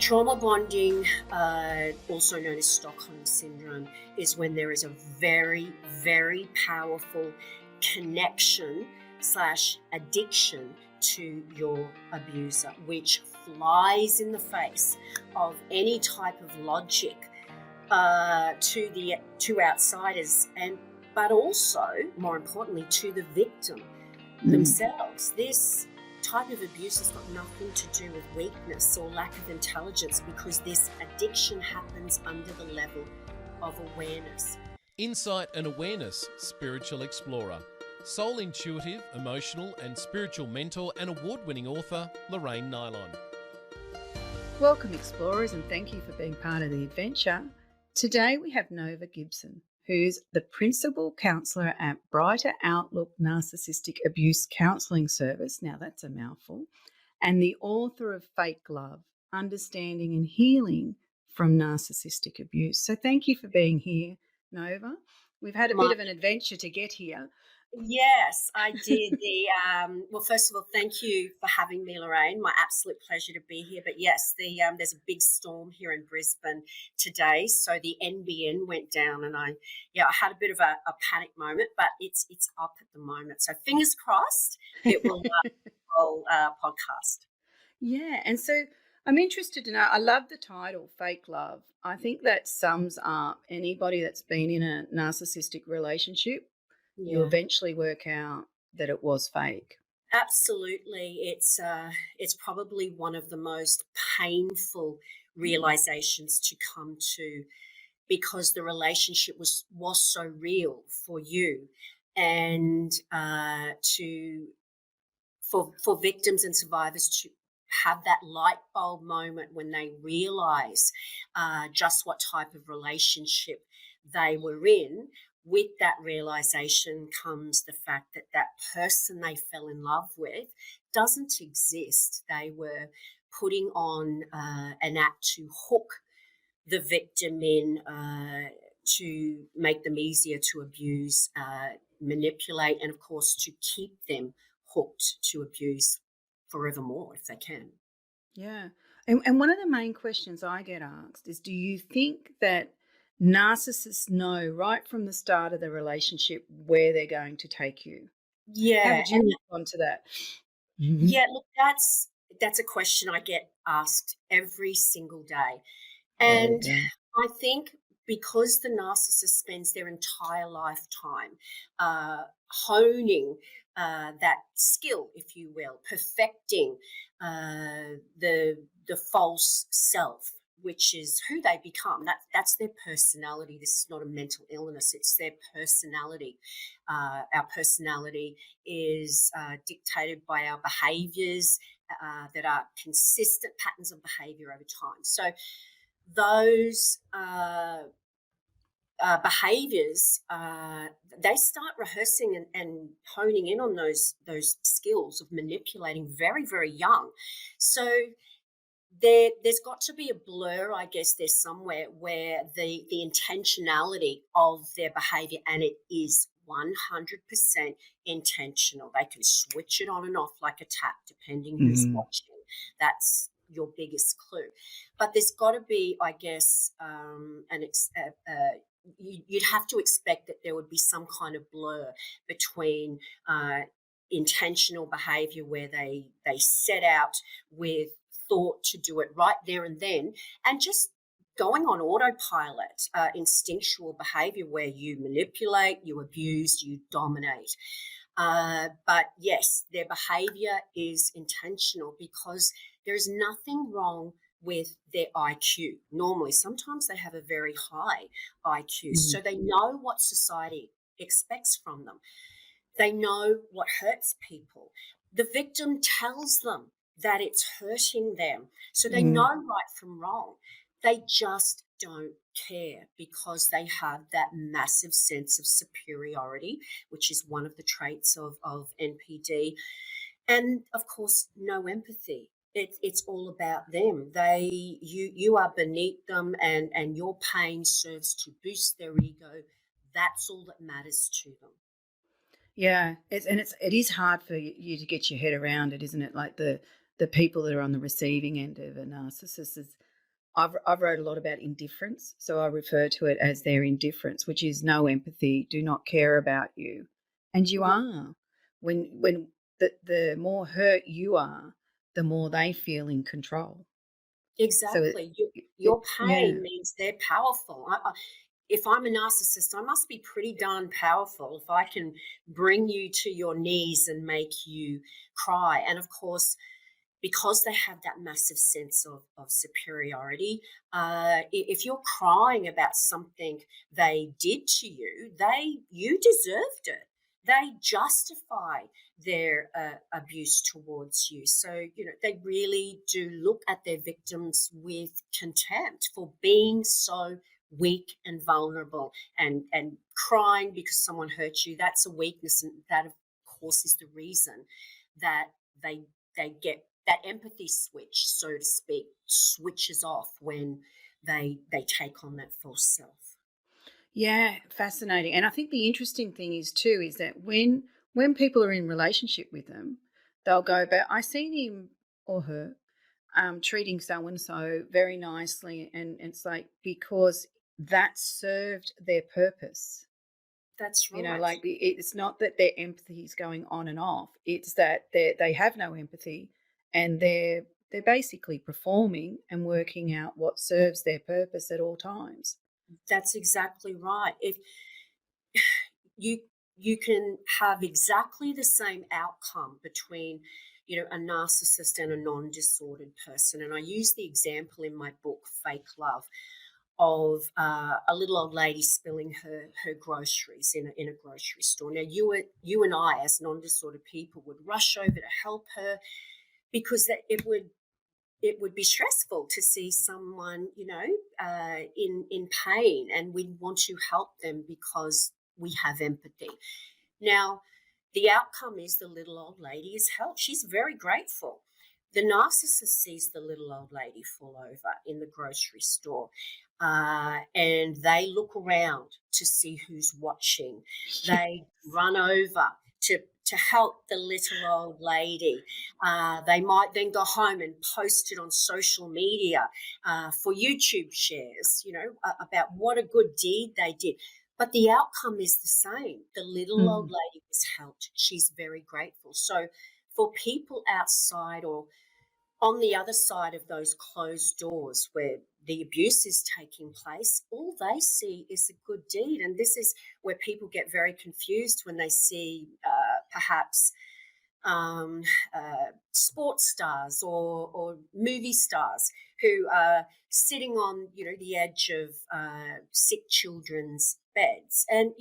Trauma bonding, also known as Stockholm Syndrome, is when there is a very, very powerful connection slash addiction to your abuser, which flies in the face of any type of logic to outsiders, but also, more importantly, to the victim themselves. This type of abuse has got nothing to do with weakness or lack of intelligence, because this addiction happens under the level of awareness. Insight and Awareness Spiritual Explorer. Soul intuitive, emotional and spiritual mentor and award-winning author, Lorraine Nylon. Welcome explorers, and thank you for being part of the adventure. Today we have Nova Gibson, who's the Principal Counsellor at Brighter Outlook Narcissistic Abuse Counselling Service, now that's a mouthful, and the author of Fake Love, Understanding and Healing from Narcissistic Abuse. So thank you for being here, Nova. We've had a bit of an adventure to get here. Yes, I did. Well, first of all, thank you for having me, Lorraine. My absolute pleasure to be here. But yes, there's a big storm here in Brisbane today, so the NBN went down, and I had a bit of a panic moment. But it's up at the moment, so fingers crossed it will whole podcast. Yeah, and so I'm interested to know. I love the title, Fake Love. I think that sums up anybody that's been in a narcissistic relationship. You eventually work out that it was fake. Absolutely. It's probably one of the most painful realizations to come to, because the relationship was so real for you, and for victims and survivors to have that light bulb moment when they realize just what type of relationship they were in. With that realization comes the fact that that person they fell in love with doesn't exist. They were putting on an act to hook the victim in, to make them easier to abuse, manipulate, and of course to keep them hooked to abuse forevermore if they can. Yeah. And one of the main questions I get asked is, do you think that narcissists know right from the start of the relationship where they're going to take you? Yeah. How would you respond to that? Yeah, look, that's a question I get asked every single day. And I think because the narcissist spends their entire lifetime honing that skill, if you will, perfecting the false self, which is who they become. That's their personality. This is not a mental illness. It's their personality. Our personality is dictated by our behaviours that are consistent patterns of behaviour over time. So those behaviours, they start rehearsing and honing in on those skills of manipulating very, very young. So there's got to be a blur, I guess, there's somewhere where the intentionality of their behaviour, and it is 100% intentional. They can switch it on and off like a tap, depending who's watching. That's your biggest clue. But there's got to be, I guess, you'd have to expect that there would be some kind of blur between intentional behaviour where they set out with thought to do it right there and then, and just going on autopilot, instinctual behaviour where you manipulate, you abuse, you dominate. But yes, their behaviour is intentional because there is nothing wrong with their IQ. Normally, sometimes they have a very high IQ, so they know what society expects from them. They know what hurts people. The victim tells them that it's hurting them, so they know right from wrong. They just don't care because they have that massive sense of superiority, which is one of the traits of NPD, and of course, no empathy. It's all about them. You are beneath them, and your pain serves to boost their ego. That's all that matters to them. Yeah, it is hard for you to get your head around it, isn't it? Like the people that are on the receiving end of a narcissist, I've wrote a lot about indifference, so I refer to it as their indifference, which is no empathy, do not care about you, and you Yeah, are. When the more hurt you are, the more they feel in control. So exactly. it Your yeah. pain means they're powerful. If I'm a narcissist, I must be pretty darn powerful if I can bring you to your knees and make you cry. And of course, because they have that massive sense of superiority, if you're crying about something they did to you, you deserved it. They justify their abuse towards you. So, they really do look at their victims with contempt for being so weak and vulnerable, and crying because someone hurt you. That's a weakness, and that, of course, is the reason that they they get that empathy switch, so to speak, switches off when they take on that false self. Yeah, fascinating. And I think the interesting thing is too is that when people are in relationship with them, they'll go about I seen him or her treating so and so very nicely, and it's like because that served their purpose. That's You know, right. like it's not that their empathy is going on and off; it's that they have no empathy, and they're basically performing and working out what serves their purpose at all times. That's exactly right. If you you can have exactly the same outcome between, a narcissist and a non-disordered person. And I use the example in my book Fake Love of a little old lady spilling her groceries in a grocery store. Now, you and I, as non-disordered people, would rush over to help her because it would be stressful to see someone, in pain, and we'd want to help them because we have empathy. Now, the outcome is the little old lady is helped. She's very grateful. The narcissist sees the little old lady fall over in the grocery store, and they look around to see who's watching. They run over to help the little old lady. They might then go home and post it on social media for YouTube shares, about what a good deed they did. But the outcome is the same. The little old Mm. lady was helped. She's very grateful. So, for people outside or on the other side of those closed doors where the abuse is taking place, all they see is a good deed. And this is where people get very confused when they see perhaps um, sports stars or movie stars who are sitting on, the edge of sick children's beds, and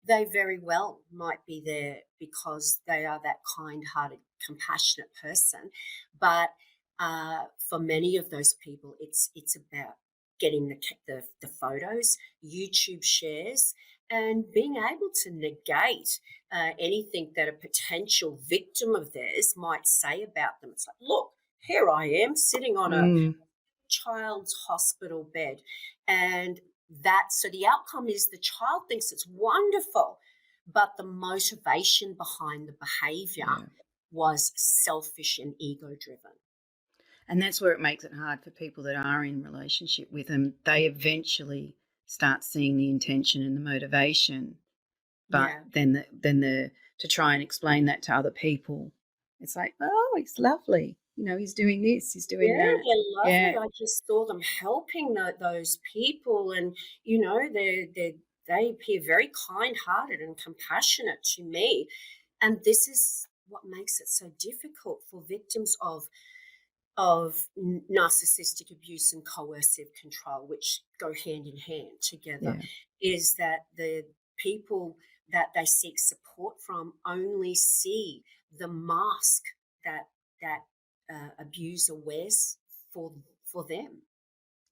they very well might be there because they are that kind-hearted, compassionate person, but for many of those people, it's about getting the photos, YouTube shares, and being able to negate anything that a potential victim of theirs might say about them. It's like, look, here I am sitting on a Mm. child's hospital bed. And so the outcome is the child thinks it's wonderful, but the motivation behind the behavior Yeah. was selfish and ego driven. And that's where it makes it hard for people that are in relationship with them. They eventually start seeing the intention and the motivation, but Yeah. then the to try and explain that to other people, it's like, oh, it's lovely. He's doing this, he's doing Yeah, that. they're Yeah, lovely. I just saw them helping those people, and they appear very kind-hearted and compassionate to me. And this is what makes it so difficult for victims of narcissistic abuse and coercive control, which go hand in hand together, yeah, is that the people that they seek support from only see the mask that abuser wears for for them.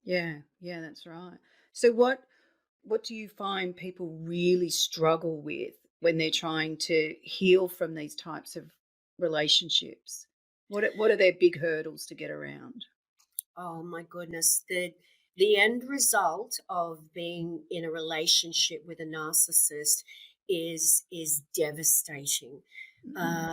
yeah. That's right. So what do you find people really struggle with when they're trying to heal from these types of relationships? What are their big hurdles to get around? Oh my goodness. The end result of being in a relationship with a narcissist is devastating. Mm.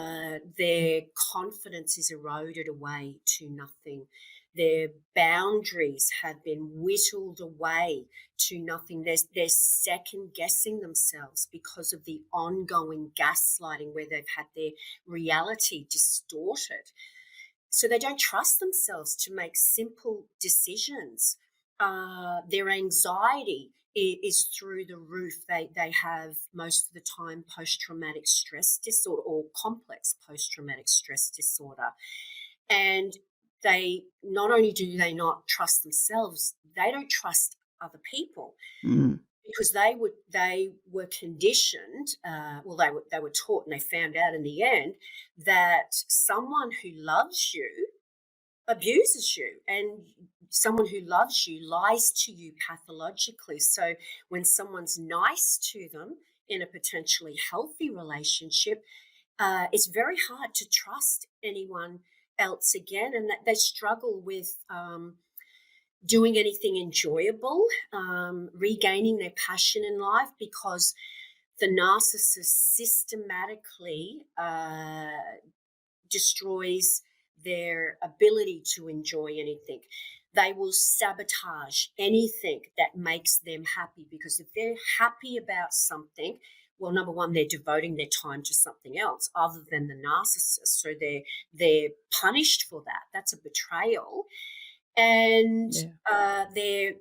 Their confidence is eroded away to nothing. Their boundaries have been whittled away to nothing. They're second guessing themselves because of the ongoing gaslighting where they've had their reality distorted. So they don't trust themselves to make simple decisions. Their anxiety is through the roof. They have most of the time post-traumatic stress disorder or complex post-traumatic stress disorder. And they not only do they not trust themselves, they don't trust other people Mm. because they were conditioned. They were taught, and they found out in the end that someone who loves you abuses you, and someone who loves you lies to you pathologically. So when someone's nice to them in a potentially healthy relationship, it's very hard to trust anyone else again, and that they struggle with doing anything enjoyable, regaining their passion in life, because the narcissist systematically destroys their ability to enjoy anything. They will sabotage anything that makes them happy, because if they're happy about something, well, number one, they're devoting their time to something else other than the narcissist. So they're punished for that. That's a betrayal. And they're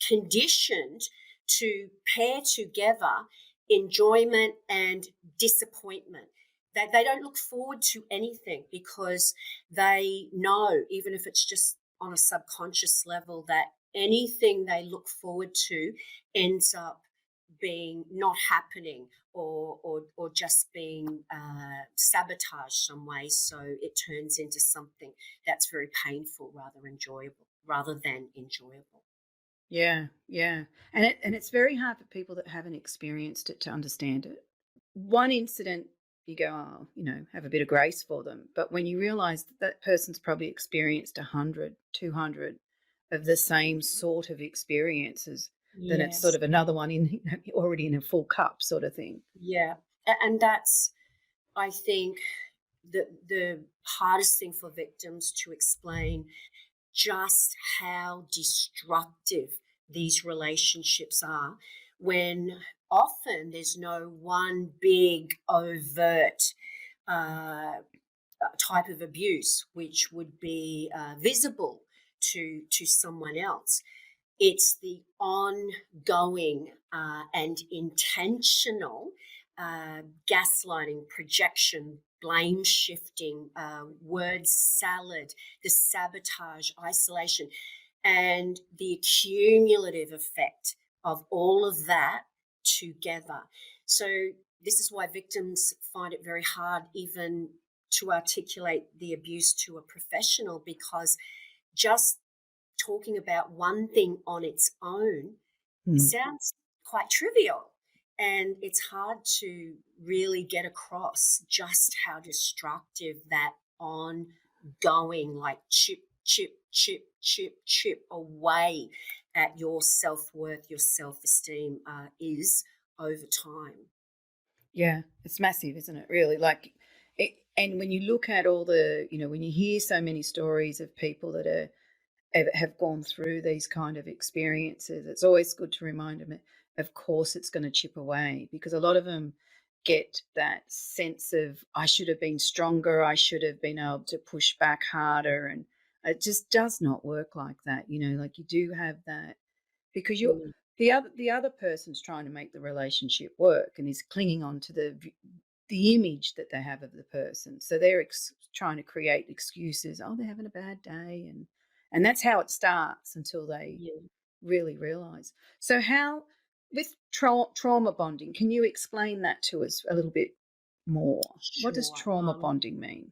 conditioned to pair together enjoyment and disappointment. They don't look forward to anything because they know, even if it's just on a subconscious level, that anything they look forward to ends up being not happening or just being sabotaged some way. So it turns into something that's very painful rather than enjoyable. Yeah, yeah. And it's very hard for people that haven't experienced it to understand it. One incident, you go, oh, have a bit of grace for them. But when you realize that that person's probably experienced 100, 200 of the same sort of experiences, then it's sort Yes. of another one in already in a full cup sort of thing. Yeah. And that's, I think, the hardest thing for victims to explain, just how destructive these relationships are, when often there's no one big overt type of abuse which would be visible to someone else. It's the ongoing and intentional gaslighting, projection, blame shifting, word salad, the sabotage, isolation, and the cumulative effect of all of that together. So this is why victims find it very hard even to articulate the abuse to a professional, because just talking about one thing on its own Mm. sounds quite trivial, and it's hard to really get across just how destructive that ongoing, like chip, chip, chip, chip, chip away at your self-worth, your self-esteem is over time. Yeah, it's massive, isn't it? Really, like, and when you look at all the, when you hear so many stories of people that have gone through these kind of experiences, it's always good to remind them, of course, it's going to chip away, because a lot of them get that sense of, I should have been stronger, I should have been able to push back harder, and it just does not work like that. Like, you do have that because you're Mm, the other person's trying to make the relationship work and is clinging on to the image that they have of the person. So they're trying to create excuses. Oh, they're having a bad day, and that's how it starts until they yeah, really realize. So how with trauma bonding, can you explain that to us a little bit more? What does sure. trauma bonding mean?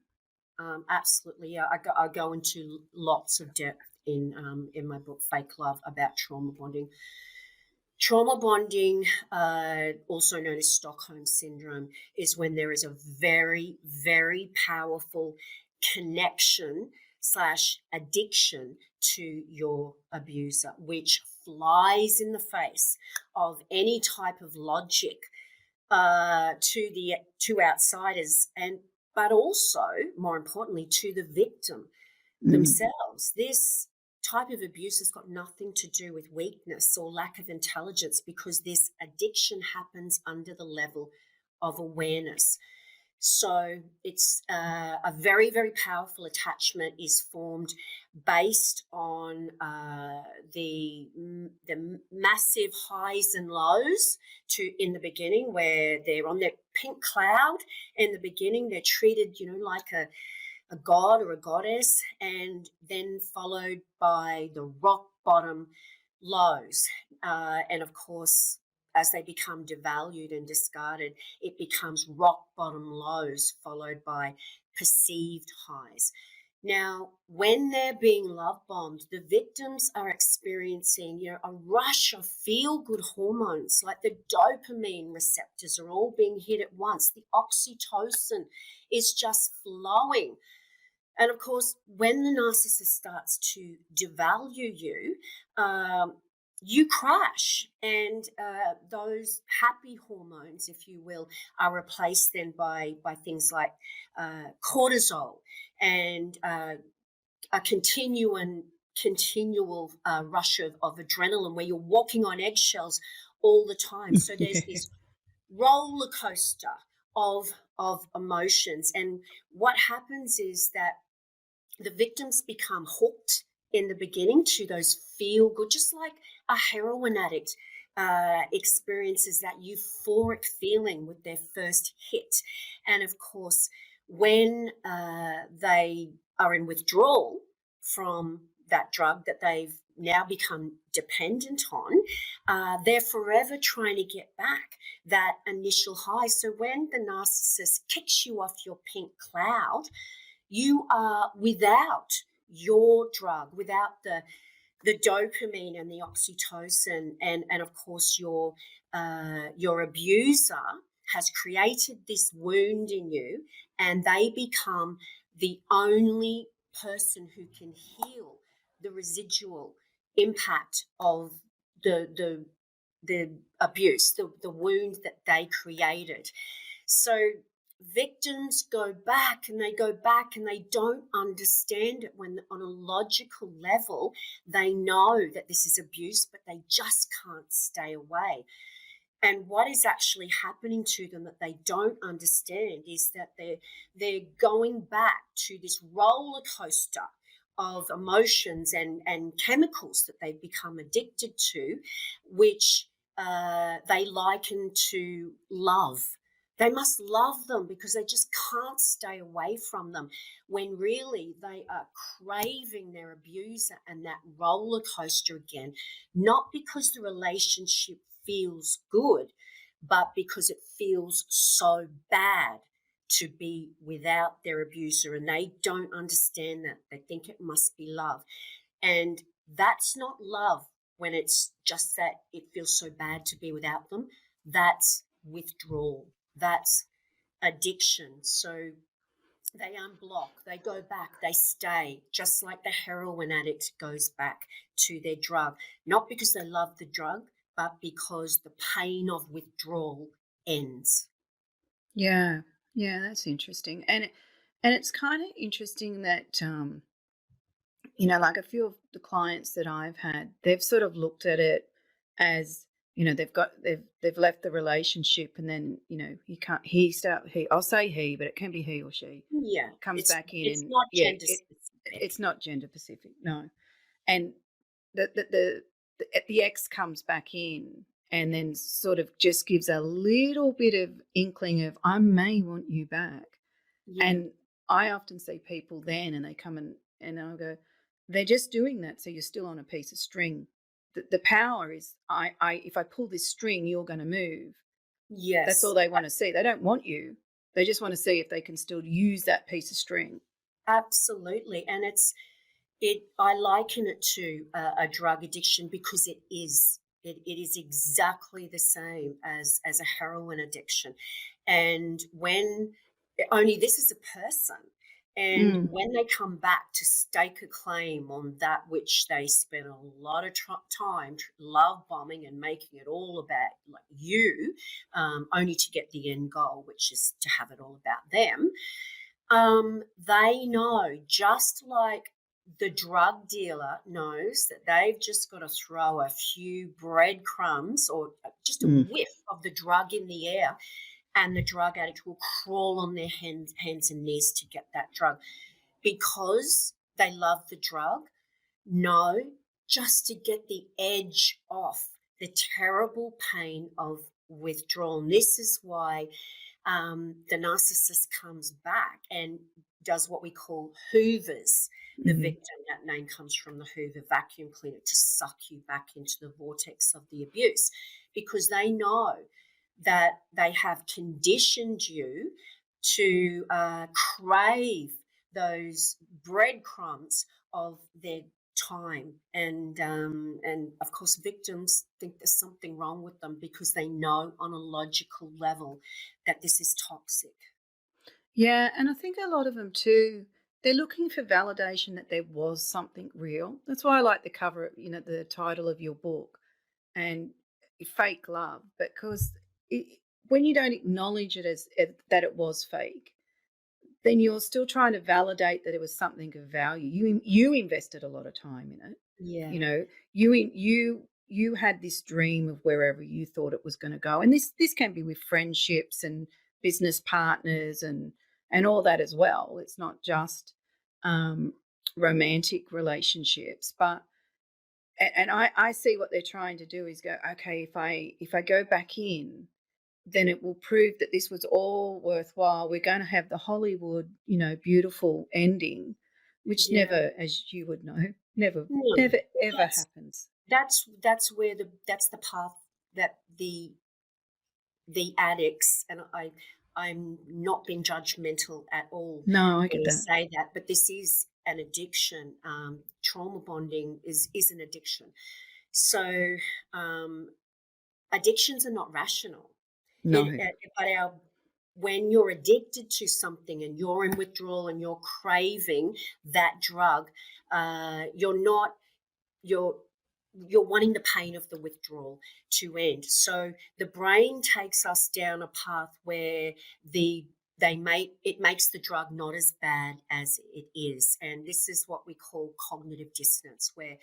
Absolutely, yeah. I go into lots of depth in my book Fake Love about trauma bonding. Trauma bonding, also known as Stockholm syndrome, is when there is a very, very powerful connection slash addiction to your abuser, which flies in the face of any type of logic to outsiders, and but also more importantly to the victim. Mm. themselves. This type of abuse has got nothing to do with weakness or lack of intelligence, because this addiction happens under the level of awareness. So it's a very, very powerful attachment is formed based on the massive highs and lows in the beginning, where they're on their pink cloud. In the beginning, they're treated, like a god or a goddess, and then followed by the rock bottom lows. And of course, as they become devalued and discarded, it becomes rock bottom lows followed by perceived highs. Now, when they're being love bombed, the victims are experiencing, a rush of feel-good hormones, like the dopamine receptors are all being hit at once. The oxytocin is just flowing. And of course, when the narcissist starts to devalue you, you crash, and those happy hormones, if you will, are replaced then by things like cortisol and a continual rush of adrenaline, where you're walking on eggshells all the time. So there's Yeah. this roller coaster of emotions, and what happens is that the victims become hooked in the beginning to those feel good, just like a heroin addict experiences that euphoric feeling with their first hit. And of course, when they are in withdrawal from that drug that they've now become dependent on, they're forever trying to get back that initial high. So when the narcissist kicks you off your pink cloud, you are without your drug, without the dopamine and the oxytocin, and of course your abuser has created this wound in you, and they become the only person who can heal the residual impact of the abuse, the wound that they created. So victims go back and they go back and they don't understand it, when on a logical level they know that this is abuse, but they just can't stay away. And what is actually happening to them that they don't understand is that they're going back to this roller coaster of emotions and chemicals that they've become addicted to, which they liken to love. They must love them because they just can't stay away from them, when really they are craving their abuser and that roller coaster again, not because the relationship feels good, but because it feels so bad to be without their abuser, and they don't understand that. They think it must be love, and that's not love when it's just that it feels so bad to be without them. That's withdrawal. That's addiction. So they unblock, they go back, they stay, just like the heroin addict goes back to their drug, not because they love the drug, but because the pain of withdrawal ends. Yeah, yeah, that's interesting, and it's kind of interesting that like a few of the clients that I've had, they've sort of looked at it as they've left the relationship, and then you can't he I'll say he, but it can be he or she Yeah, comes it's back in, it's and not yeah, gender specific. it's not gender specific, no, and the ex comes back in and then sort of just gives a little bit of inkling of, I may want you back. Yeah. And I often see people then, and they come and I'll go, they're just doing that so you're still on a piece of string. The power is, if I pull this string, you're going to move. That's all Yes. they want to see. They don't want you. They just want to see if they can still use that piece of string. Absolutely. And I liken it to a drug addiction, because it is. It is exactly the same as a heroin addiction. And when only this is a person, and Mm. when they come back to stake a claim on that which they spent a lot of time love bombing and making it all about like you, only to get the end goal, which is to have it all about them. They know, just like the drug dealer knows that they've just got to throw a few breadcrumbs or just a Mm. whiff of the drug in the air, and the drug addict will crawl on their hands and knees to get that drug because they love the drug. No, just to get the edge off the terrible pain of withdrawal. And this is why the narcissist comes back and does what we call hoovers the Mm. victim. That name comes from the Hoover vacuum cleaner, to suck you back into the vortex of the abuse, because they know that they have conditioned you to crave those breadcrumbs of their time, and of course victims think there's something wrong with them because they know on a logical level that this is toxic. Yeah, and I think a lot of them too, they're looking for validation that there was something real. That's why I like the cover, the title of your book, and fake love, because when you don't acknowledge it as that it was fake, then you're still trying to validate that it was something of value. You invested a lot of time in it. Yeah, You had this dream of wherever you thought it was going to go, and this can be with friendships and business partners and all that as well. It's not just um, romantic relationships, but and I see what they're trying to do is go, okay, if I go back in, then it will prove that this was all worthwhile. We're going to have the Hollywood, beautiful ending, which yeah. never, as you would know, never, No, never, but ever happens. that's where that's the path that the addicts, and I'm not being judgmental at all No, I when get I that. say that, but this is an addiction. Trauma bonding is an addiction. So addictions are not rational. No. But when you're addicted to something and you're in withdrawal and you're craving that drug, you're not you're you're wanting the pain of the withdrawal to end. So the brain takes us down a path where it makes the drug not as bad as it is, and this is what we call cognitive dissonance, where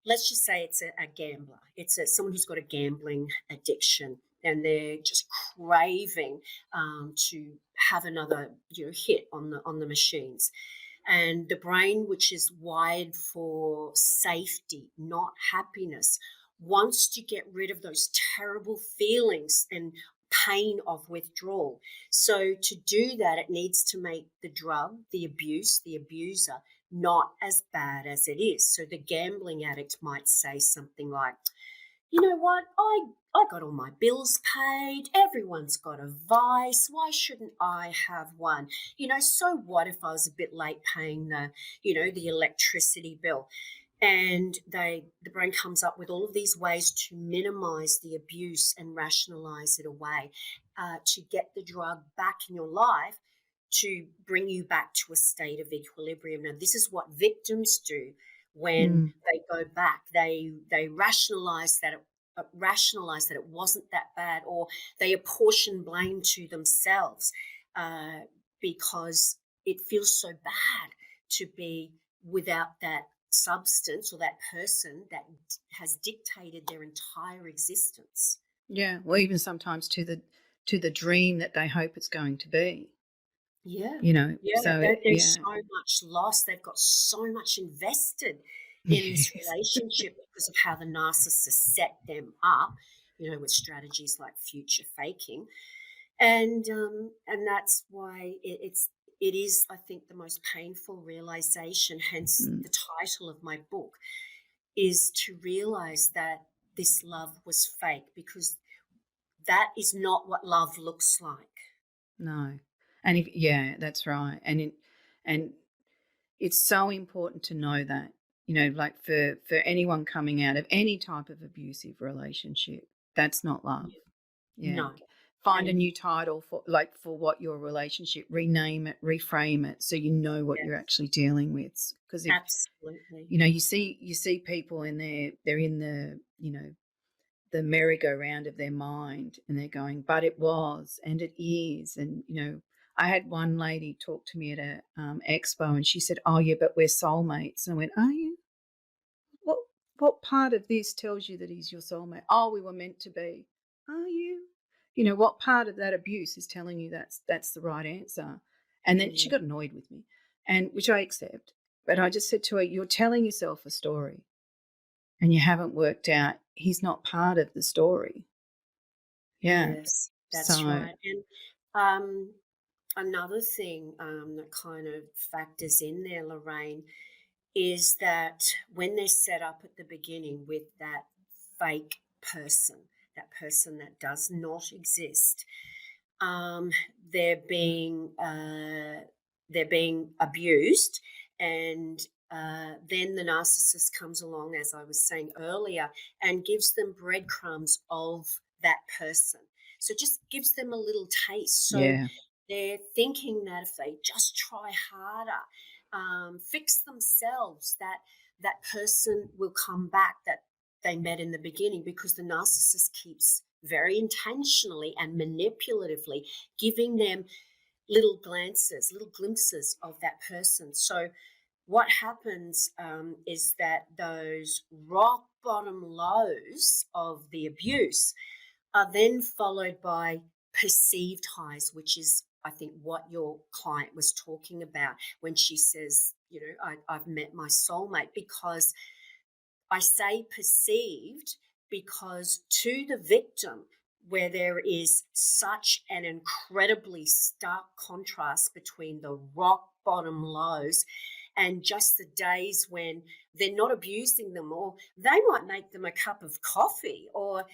let's just say it's a gambler. It's someone who's got a gambling addiction, and they're just craving to have another hit on the machines. And the brain, which is wired for safety, not happiness, wants to get rid of those terrible feelings and pain of withdrawal. So to do that, it needs to make the drug, the abuse, the abuser, not as bad as it is. So the gambling addict might say something like, you know what, I got all my bills paid, everyone's got a vice, why shouldn't I have one? So what if I was a bit late paying the electricity bill? And the brain comes up with all of these ways to minimize the abuse and rationalize it away, to get the drug back in your life, to bring you back to a state of equilibrium. Now, this is what victims do when Mm. they go back. They rationalize that it wasn't that bad, or they apportion blame to themselves, because it feels so bad to be without that substance or that person that has dictated their entire existence. Yeah. Well, even sometimes to the dream that they hope it's going to be. Yeah. Yeah, So there's yeah. so much loss. They've got so much invested in this Yes. relationship because of how the narcissist set them up, with strategies like future faking. And that's why it is, I think, the most painful realization, hence Mm. the title of my book, is to realize that this love was fake, because that is not what love looks like. No. And yeah, that's right. And it's so important to know that, like for anyone coming out of any type of abusive relationship, that's not love. Yeah. No. Find a And new title for what your relationship, rename it, reframe it so you know what you're yes, actually dealing with. Because if absolutely. you see people in they're in the merry-go-round of their mind, and they're going, but it was, and it is, and I had one lady talk to me at a expo, and she said, "Oh yeah, but we're soulmates." And I went, "Are you? What what part of this tells you that he's your soulmate? Oh, we were meant to be. Are you? You know, what part of that abuse is telling you that's the right answer?" And then she Mm, got annoyed with me, and which I accept. But I just said to her, "You're telling yourself a story, and you haven't worked out he's not part of the story." Yeah. yes, that's So right. And um, another thing that kind of factors in there, Lorraine, is that when they're set up at the beginning with that fake person, that person that does not exist, um, they're being they're being abused, and then the narcissist comes along, as I was saying earlier, and gives them breadcrumbs of that person. So just gives them a little taste. So yeah, they're thinking that if they just try harder, fix themselves, that that person will come back that they met in the beginning, because the narcissist keeps very intentionally and manipulatively giving them little glances, little glimpses of that person. So what happens is that those rock bottom lows of the abuse are then followed by perceived highs, which is, I think, what your client was talking about when she says, I've met my soulmate. Because I say perceived because to the victim, where there is such an incredibly stark contrast between the rock bottom lows and just the days when they're not abusing them, or they might make them a cup of coffee, or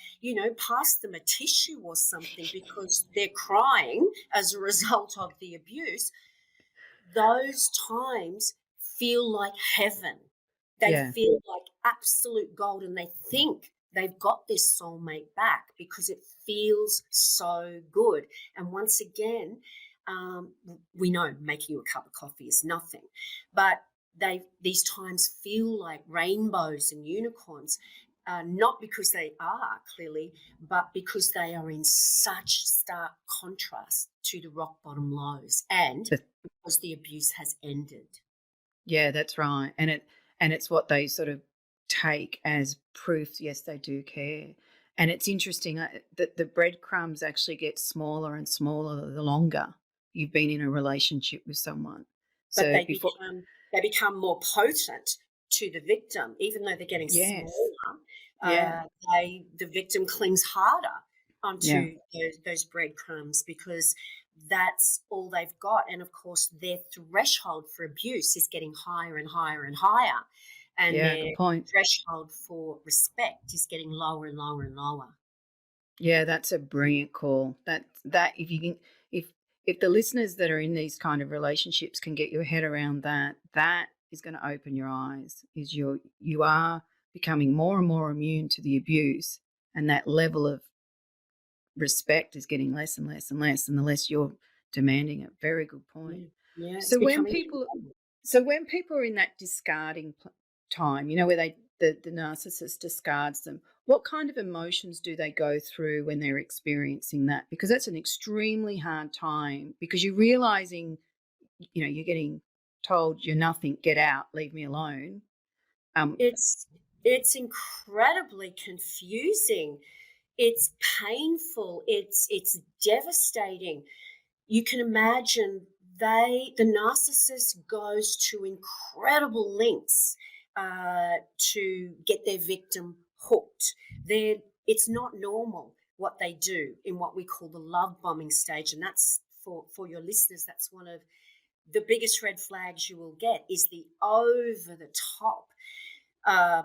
pass them a tissue or something because they're crying as a result of the abuse. Those times feel like heaven. They yeah, feel like absolute gold, and they think they've got this soulmate back because it feels so good. And once again, we know making you a cup of coffee is nothing, but these times feel like rainbows and unicorns. Not because they are, clearly, but because they are in such stark contrast to the rock bottom lows, and but because the abuse has ended. yeah, that's right. And it's what they sort of take as proof. Yes, they do care. And it's interesting that the breadcrumbs actually get smaller and smaller the longer you've been in a relationship with someone. But So before, they become more potent to the victim, even though they're getting yes, smaller. yeah, The victim clings harder yeah, onto those breadcrumbs because that's all they've got. And of course, their threshold for abuse is getting higher and higher and higher, and yeah, their good point. threshold for respect is getting lower and lower and lower. Yeah, that's a brilliant call. That if you can, if the listeners that are in these kind of relationships can get your head around that, that is going to open your eyes. Is you are becoming more and more immune to the abuse, and that level of respect is getting less and less and less, and the less you're demanding it. Very good point. Yeah, yeah, it's So when becoming. people so when people are in that discarding time, where the narcissist discards them, what kind of emotions do they go through when they're experiencing that? Because that's an extremely hard time, because you're realizing, you're getting told you're nothing, get out, leave me alone. Um, It's incredibly confusing. It's painful. It's devastating. You can imagine the narcissist goes to incredible lengths to get their victim hooked. It's not normal what they do in what we call the love bombing stage, and that's for your listeners. That's one of the biggest red flags you will get, is the over the top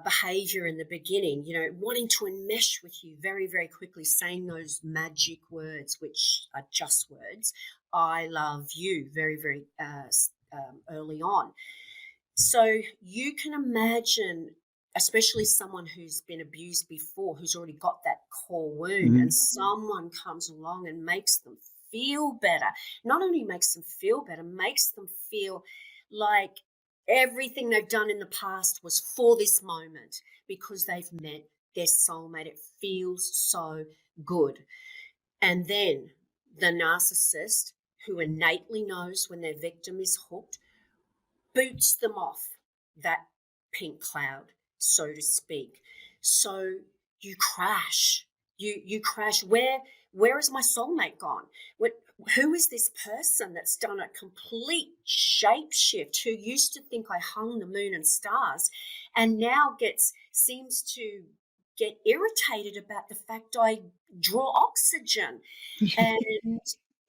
behavior in the beginning, wanting to enmesh with you very, very quickly, saying those magic words, which are just words, I love you, very, very early on. So you can imagine, especially someone who's been abused before, who's already got that core wound, mhm. and someone comes along and makes them feel better. Not only makes them feel better, makes them feel like everything they've done in the past was for this moment because they've met their soulmate. It feels so good. And then the narcissist, who innately knows when their victim is hooked, boots them off that pink cloud, so to speak. So you crash. You crash. Where is my soulmate gone? Who is this person that's done a complete shape shift, who used to think I hung the moon and stars and now seems to get irritated about the fact I draw oxygen? And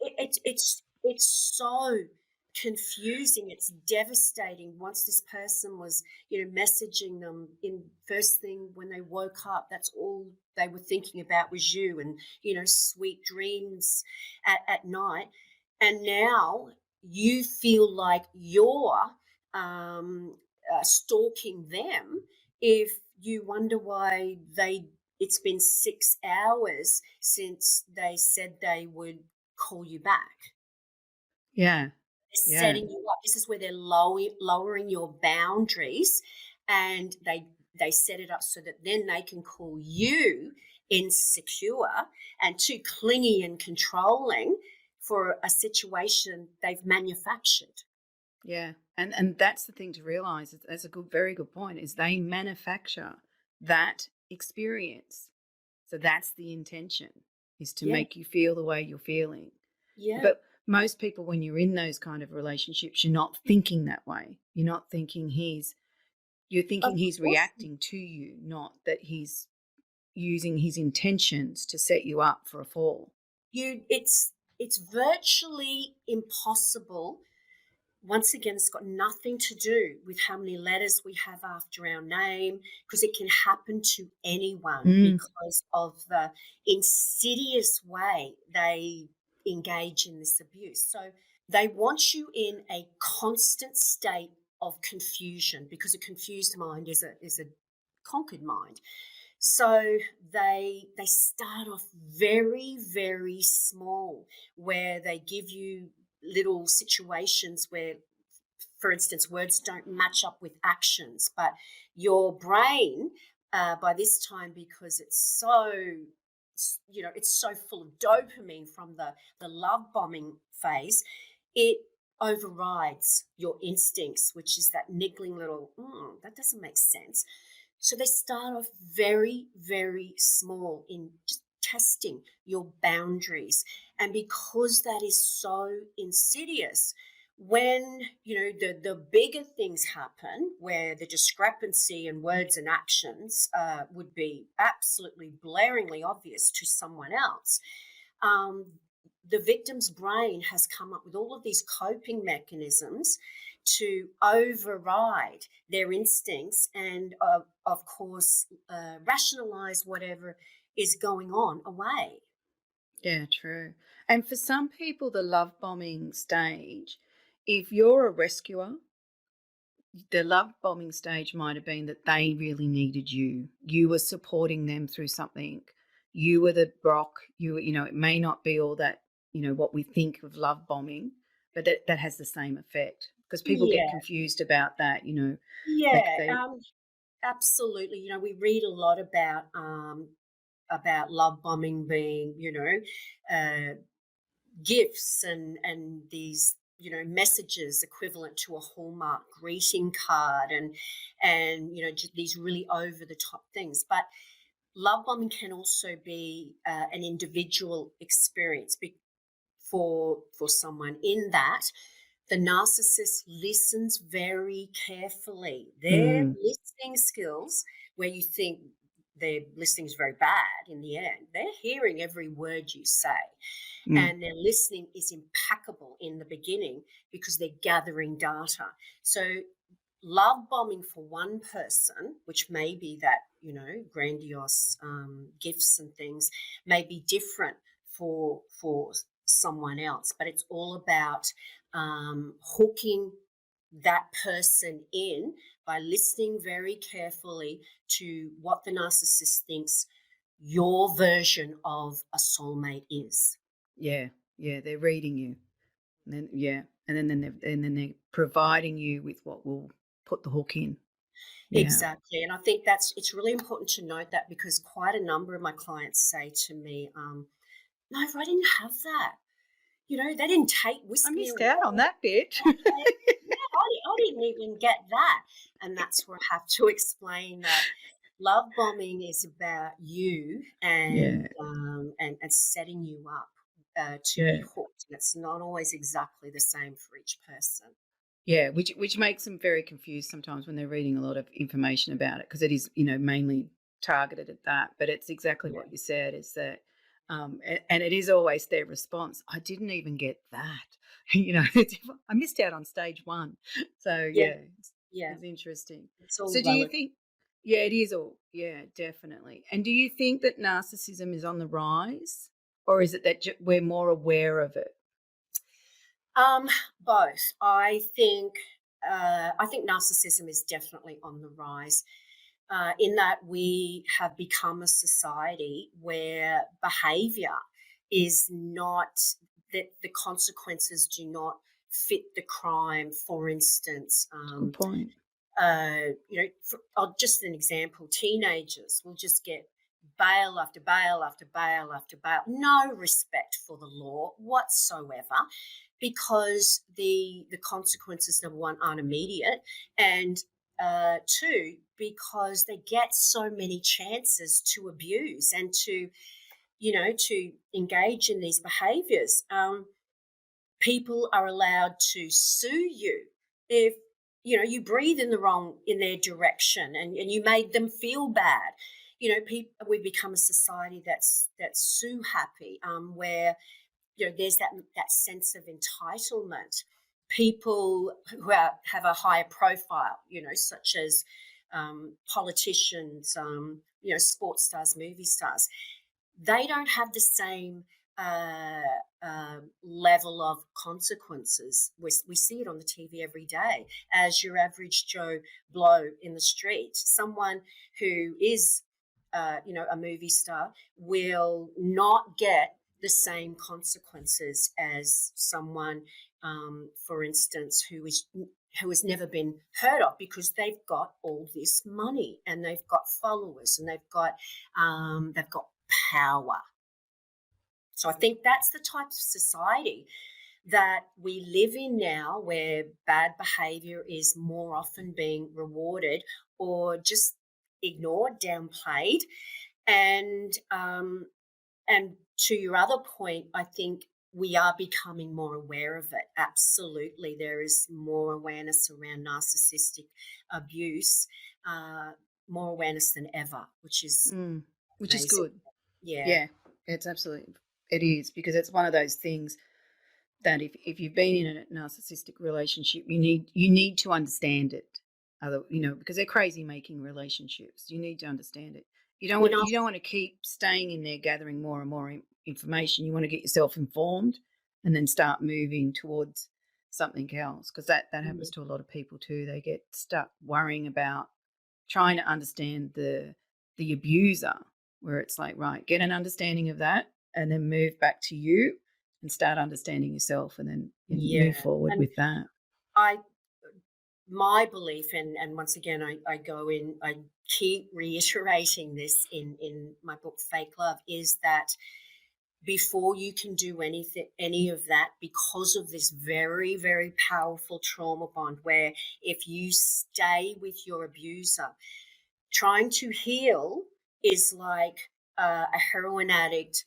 it's so confusing. It's devastating. Once this person was, messaging them in first thing when they woke up, that's all they were thinking about was you, and sweet dreams at night. And now you feel like you're stalking them. If you wonder why it's been 6 hours since they said they would call you back. Yeah. They're setting you up. This is where they're lowering your boundaries, and they set it up so that then they can call you insecure and too clingy and controlling for a situation they've manufactured. Yeah. And that's the thing to realize. That's a very good point, is they manufacture that experience. So that's the intention, is to Yeah. make you feel the way you're feeling. Yeah. But most people, when you're in those kind of relationships, you're not thinking that way. You're not thinking you're thinking Of he's course. reacting to you, not that he's using his intentions to set you up for a fall. It's virtually impossible. Once again, it's got nothing to do with how many letters we have after our name, because it can happen to anyone because of the insidious way they engage in this abuse. So they want you in a constant state of confusion, because a confused mind is a conquered mind. So they start off very, very small, where they give you little situations where, for instance, words don't match up with actions, but your brain, by this time, because it's so full of dopamine from the love bombing phase, it overrides your instincts, which is that niggling little, that doesn't make sense. So they start off very, very small in just testing your boundaries. And because that is so insidious, when the bigger things happen, where the discrepancy in words and actions would be absolutely blaringly obvious to someone else, the victim's brain has come up with all of these coping mechanisms to override their instincts and, of course, rationalize whatever is going on away. Yeah, true. And for some people, the love bombing stage, if you're a rescuer, the love bombing stage might have been that they really needed you. You were supporting them through something. You were the rock. It may not be all that, what we think of love bombing, but that has the same effect, because people get Yeah, confused about that, yeah, absolutely. We read a lot about love bombing being, gifts and these messages equivalent to a Hallmark greeting card, and just these really over the top things. But love bombing can also be an individual experience for someone, in that the narcissist listens very carefully. Their listening skills, where you think their listening is very bad, in the end, they're hearing every word you say. And their listening is impeccable in the beginning because they're gathering data. So love bombing for one person, which may be that, grandiose gifts and things, may be different for someone else. But it's all about hooking that person in by listening very carefully to what the narcissist thinks your version of a soulmate is. Yeah, they're reading you. And then and then they're providing you with what will put the hook in. Yeah. Exactly. And I think it's really important to note that, because quite a number of my clients say to me, no, I didn't have that. they didn't whisk I me missed away. out on that bit. I didn't even get that. And that's where I have to explain that love bombing is about you and setting you up to be Yeah. hooked. And it's not always exactly the same for each person. Yeah, which makes them very confused sometimes when they're reading a lot of information about it, because it is, mainly targeted at that. But it's exactly Yeah. what you said, is that, and it is always their response. I didn't even get that. I missed out on stage one. So Yeah. yeah, Yeah. it's interesting. It's all So do you relative. think? Yeah, it is all. Yeah, definitely. And do you think that narcissism is on the rise, or is it that we're more aware of it? Both. I think narcissism is definitely on the rise. In that we have become a society where behavior is not, that the consequences do not fit the crime. For instance, Good point. just an example, teenagers will just get bail after bail after bail after bail, no respect for the law whatsoever, because the consequences, number one, aren't immediate, and two, because they get so many chances to abuse and to engage in these behaviors. People are allowed to sue you if you breathe in their direction, and you made them feel bad. We become a society that's sue happy, where there's that sense of entitlement. People who have a higher profile, such as politicians, sports stars, movie stars, they don't have the same uh, level of consequences. We see it on the TV every day as your average Joe Blow in the street. Someone who is, a movie star will not get the same consequences as someone, for instance, who has never been heard of, because they've got all this money and they've got followers and they've got power. So I think that's the type of society that we live in now, where bad behavior is more often being rewarded or just ignored, downplayed. And to your other point, I think we are becoming more aware of it. Absolutely, there is more awareness around narcissistic abuse, uh, more awareness than ever, which is Which is amazing. good. Yeah. Yeah, it is, because it's one of those things that if you've been in a narcissistic relationship, you need to understand it. Because they're crazy making relationships. You need to understand it. You don't You want know, you don't want to keep staying in there gathering more and more information. You want to get yourself informed and then start moving towards something else, because that happens to a lot of people too. They get stuck worrying about trying to understand the abuser, where it's like, right, get an understanding of that and then move back to you and start understanding yourself, and then move yeah. forward And with that. I my belief, and once again, I keep reiterating this in my book Fake Love, is that before you can do any of that, because of this very, very powerful trauma bond, where if you stay with your abuser, trying to heal is like a heroin addict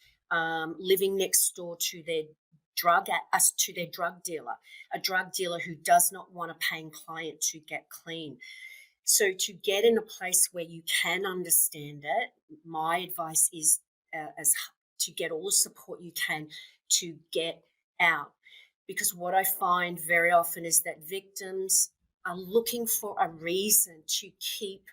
living next door to their drug dealer, a drug dealer who does not want a paying client to get clean. So to get in a place where you can understand it, my advice is as to get all the support you can to get out. Because what I find very often is that victims are looking for a reason to keep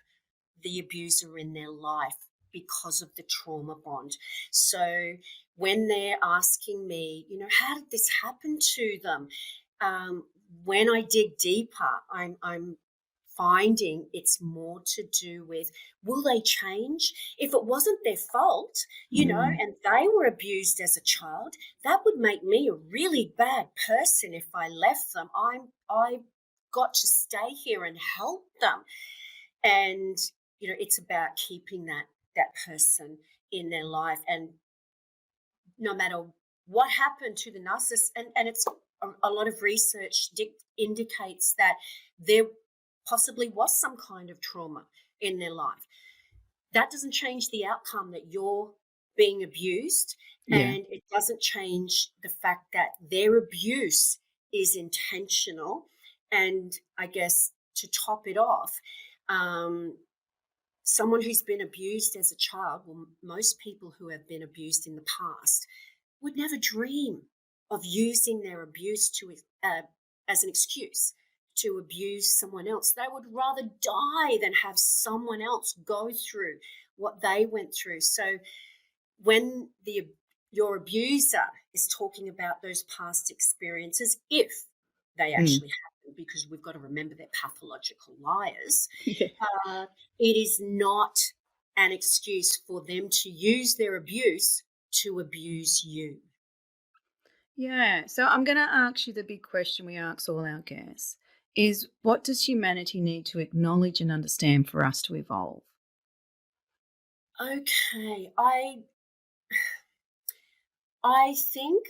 the abuser in their life because of the trauma bond. So when they're asking me, how did this happen to them? Um, when I dig deeper, I'm finding it's more to do with, will they change? If it wasn't their fault, Mm. and they were abused as a child, that would make me a really bad person if I left them. I got to stay here and help them. And it's about keeping that person in their life. And no matter what happened to the narcissist, and it's a lot of research indicates that there possibly was some kind of trauma in their life. That doesn't change the outcome that you're being abused, Yeah. and it doesn't change the fact that their abuse is intentional. And I guess to top it off, um, someone who's been abused as a child, well, most people who have been abused in the past would never dream of using their abuse as an excuse to abuse someone else. They would rather die than have someone else go through what they went through. So when your abuser is talking about those past experiences, if they Mm. actually happen, because we've got to remember they're pathological liars, Yeah. uh, it is not an excuse for them to use their abuse to abuse you. Yeah. So I'm going to ask you the big question we ask all our guests is what does humanity need to acknowledge and understand for us to evolve? Okay, I think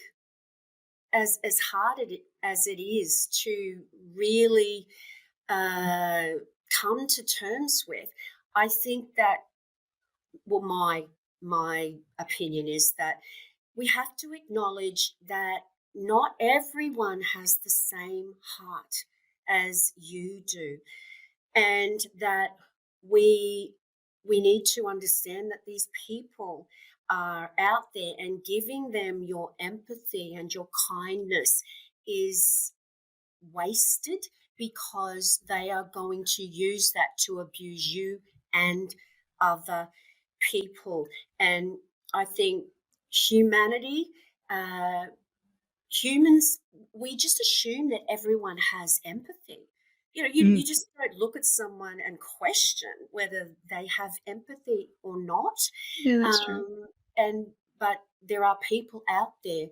as hard as it is to really uh, come to terms with, I think that, well, my opinion is that we have to acknowledge that not everyone has the same heart as you do, and that we we need to understand that these people are out there, and giving them your empathy and your kindness is wasted, because they are going to use that to abuse you and other people. And I think humanity, uh, humans, we just assume that everyone has empathy. Mm. You just don't look at someone and question whether they have empathy or not. Yeah, that's true. Um, and but there are people out there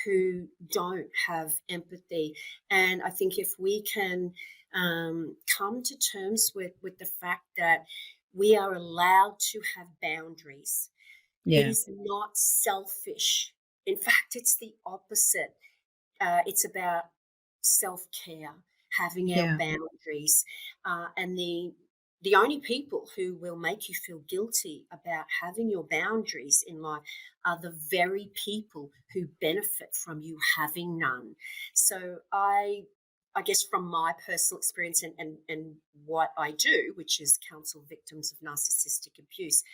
who don't have empathy, and I think if we can come to terms with the fact that we are allowed to have boundaries, it Yeah. is not selfish. In fact, it's the opposite. It's about self care, having our Yeah. boundaries, and the only people who will make you feel guilty about having your boundaries in life are the very people who benefit from you having none. So I guess from my personal experience, and what I do, which is counsel victims of narcissistic abuse,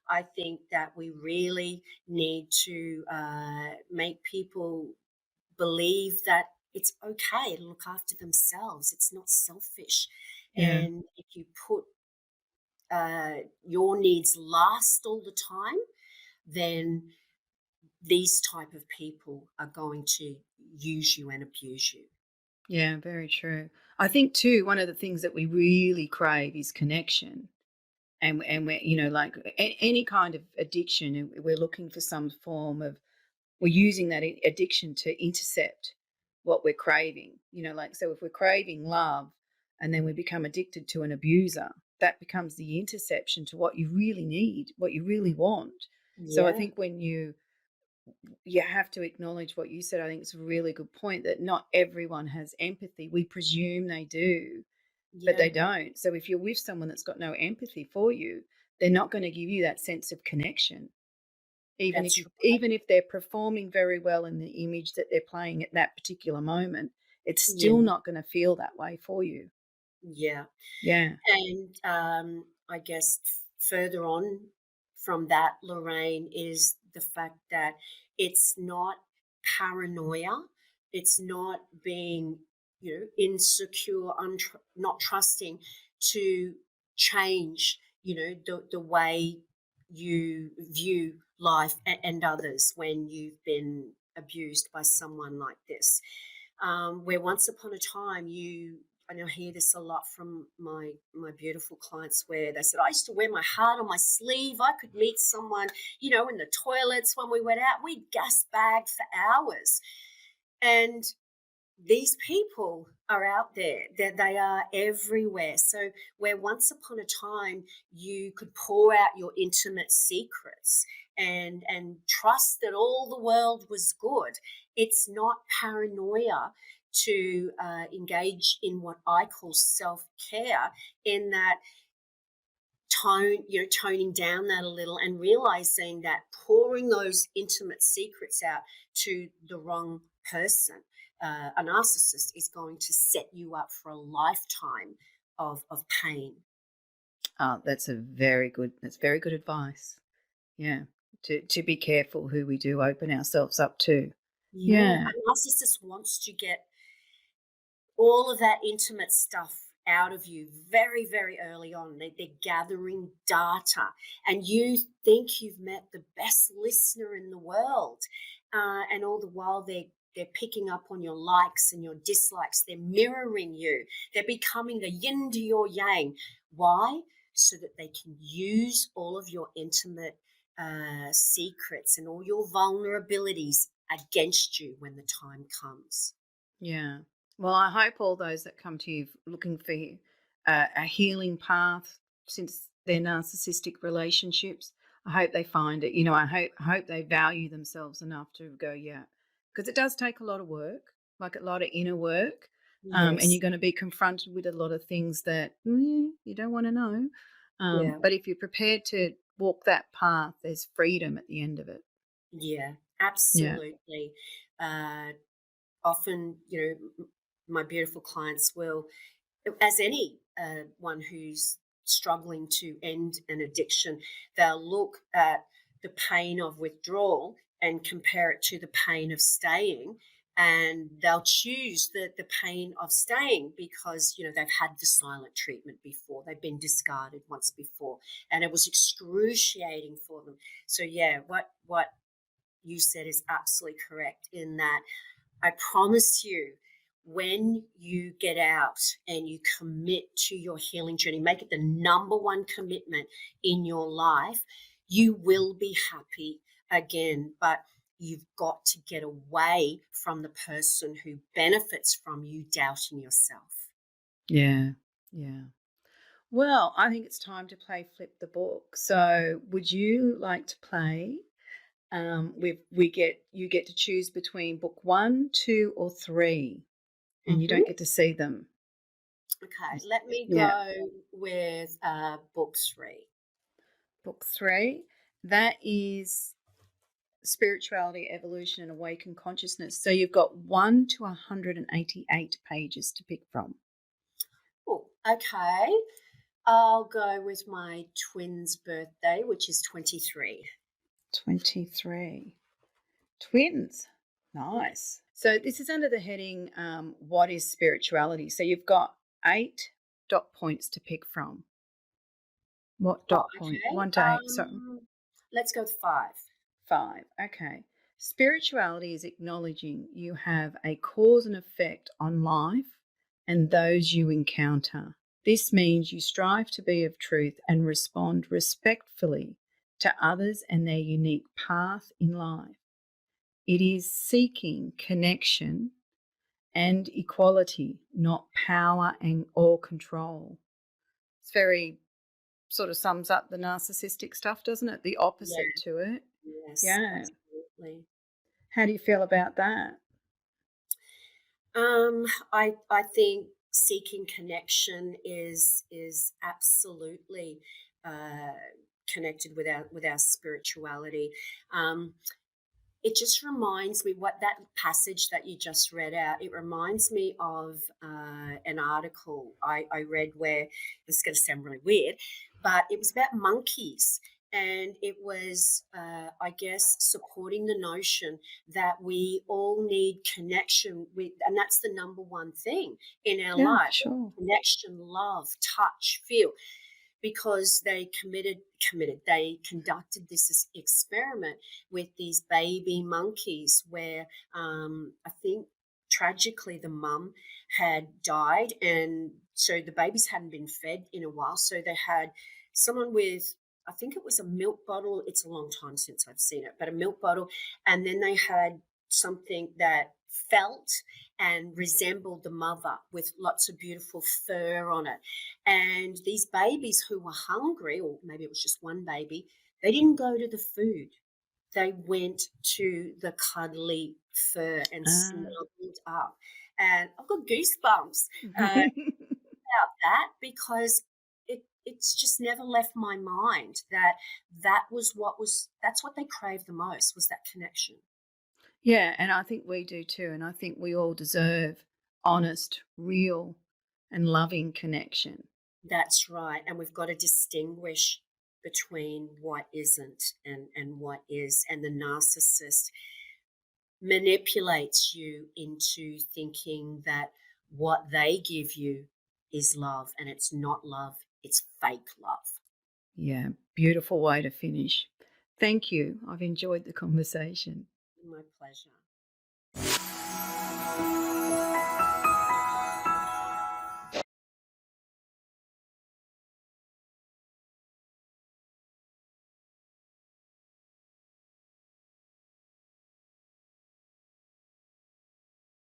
I think that we really need to make people believe that it's okay to look after themselves. It's not selfish. Yeah. And if you put your needs last all the time, then these type of people are going to use you and abuse you. Yeah, very true. I think too, one of the things that we really crave is connection. And we're, like any kind of addiction, we're looking for some form of, we're using that addiction to intercept what we're craving. Like, so if we're craving love and then we become addicted to an abuser, that becomes the interception to what you really need, what you really want. So I Yeah, think when you have to acknowledge what you said. I think it's a really good point that not everyone has empathy. We presume they do, but yeah, they don't. So if you're with someone that's got no empathy for you, they're not going to give you that sense of connection. that's right. Even if they're performing very well in the image that they're playing at that particular moment, it's still Yeah, not going to feel that way for you. yeah. Yeah. And I guess further on from that, Lorraine, is the fact that it's not paranoia, it's not being, insecure, not trusting to change, the way you view life and others when you've been abused by someone like this. Where once upon a time and I hear this a lot from my beautiful clients, where they said, I used to wear my heart on my sleeve. I could meet someone, in the toilets when we went out. We'd gas bag for hours. And these people are out there, they are everywhere. So where once upon a time you could pour out your intimate secrets and trust that all the world was good, it's not paranoia to engage in what I call self-care, in that toning down that a little and realizing that pouring those intimate secrets out to the wrong person, a narcissist, is going to set you up for a lifetime of pain. That's very good advice. Yeah. To be careful who we do open ourselves up to. Yeah, Yeah. a narcissist wants to get all of that intimate stuff out of you very, very early on. They're gathering data, and you think you've met the best listener in the world, and all the while they're picking up on your likes and your dislikes. They're mirroring you. They're becoming the yin to your yang. Why? So that they can use all of your intimate secrets and all your vulnerabilities against you when the time comes. Yeah. Well, I hope all those that come to you looking for a healing path since their narcissistic relationships, I hope they find it. I hope they value themselves enough to go, yeah, because it does take a lot of work, like a lot of inner work, and Yes. you're going to be confronted with a lot of things that you don't want to know. Yeah. But if you're prepared to walk that path, there's freedom at the end of it. Yeah, Yeah. absolutely. Uh, Often, my beautiful clients will, as any one who's struggling to end an addiction, they'll look at the pain of withdrawal and compare it to the pain of staying. And they'll choose the pain of staying because, they've had the silent treatment before. They've been discarded once before, and it was excruciating for them. So, yeah, what you said is absolutely correct, in that I promise you, when you get out and you commit to your healing journey, make it the number one commitment in your life, you will be happy again. But you've got to get away from the person who benefits from you doubting yourself. Yeah. Yeah. Well, I think it's time to play Flip the Book. So, would you like to play? You get to choose between book 1, 2, or 3, and you don't Hmm. get to see them. Okay, let me Yeah, go with book 3. book 3. That is spirituality, evolution, and awakened consciousness. So you've got 1 to 188 pages to pick from. Oh, okay. I'll go with my twin's birthday, which is 23. 23. Twins. Nice. So this is under the heading, What is Spirituality? So you've got 8 dot points to pick from. What Oh, dot point? okay. 1 to 8. So Let's go with 5. 5. Okay. Spirituality is acknowledging you have a cause and effect on life and those you encounter. This means you strive to be of truth and respond respectfully to others and their unique path in life. It is seeking connection and equality, not power and or control. It's very sort of sums up the narcissistic stuff, doesn't it? The Yeah, opposite to it. yes, Yeah. absolutely. How do you feel about that? I think seeking connection is absolutely uh, connected with our spirituality. Um, it just reminds me, what that passage that you just read out, it reminds me of an article I read where, this is going to sound really weird, but it was about monkeys. And it was, I guess, supporting the notion that we all need connection with, and that's the number one thing in our Yeah, for life: sure. connection, love, touch, feel. Because they conducted this experiment with these baby monkeys where, I think tragically the mum had died, and so the babies hadn't been fed in a while. So they had someone with, I think it was a milk bottle. It's a long time since I've seen it, but a milk bottle. And then they had something that felt and resembled the mother with lots of beautiful fur on it. And these babies who were hungry, or maybe it was just one baby, they didn't go to the food. They went to the cuddly fur and Ah. snuggled up. And I've got goosebumps about that because it's just never left my mind that that's what they craved the most, was that connection. Yeah, and I think we do too. And I think we all deserve honest, real, and loving connection. That's right. And we've got to distinguish between what isn't and what is. And the narcissist manipulates you into thinking that what they give you is love, and it's not love, it's fake love. Yeah, beautiful way to finish. Thank you. I've enjoyed the conversation. My pleasure.